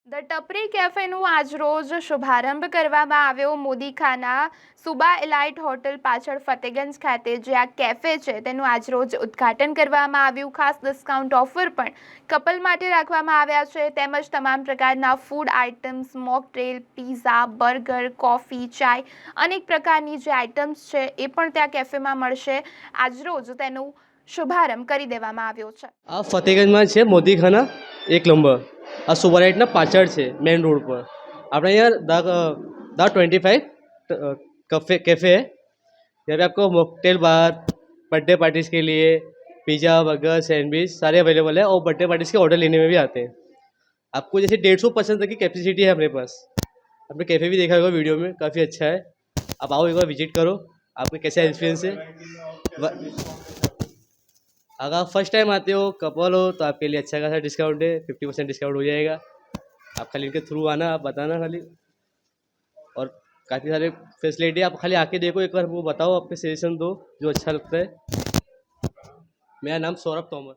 The ટપરી કેફેનું આજરોજ શુભારંભ કરવામાં આવ્યો મોદીખાના સુબા એલાઇટ હોટલ પાછળ ફતેગંજ ખાતે જે આ કેફે છે તેનું આજરોજ ઉદ્ઘાટન કરવામાં આવ્યું. ખાસ ડિસ્કાઉન્ટ ઓફર પણ કપલ માટે રાખવામાં આવ્યા છે તેમજ તમામ પ્રકારના food items, mocktail, pizza, burger, coffee, ચાય અનેક પ્રકારની જે આઇટમ્સ છે એ પણ ત્યાં કેફેમાં મળશે. આજરોજ તેનું શુભારંભ કરી દેવામાં આવ્યો છે. આ ફતેગંજમાં છે મોદીખાના એક નંબર. આ સુપરલાઇટના પાછળ છે મેન રોડ પર. આપણે यहाँ द 25 कैफ़े है. यहाँ पे आपको मॉकटेल बार, बर्थडे पार्टीज़ के लिए पिज़्ज़ा, बर्गर, सैंडविच सारे अवेलेबल है और बर्थडे पार्टीज़ के ऑर्डर लेने में भी आते हैं. आपको जैसे 150% तक की कैपेसिटी है अपने पास. आपने कैफ़े भी देखा होगा वीडियो में, काफ़ी अच्छा है. आप आओ एक बार विजिट करो. आपको कैसा एक्सपीरियंस है? अगर आप फर्स्ट टाइम आते हो, कपल हो, तो आपके लिए अच्छा खासा डिस्काउंट है. 50% डिस्काउंट हो जाएगा. आप खाली इनके थ्रू आना, आप बताना खाली. और काफ़ी सारे फैसिलिटी आप खाली आके देखो एक बार, हमको बताओ, आपके सजेशन दो जो अच्छा लगता है. मेरा नाम सौरभ तोमर.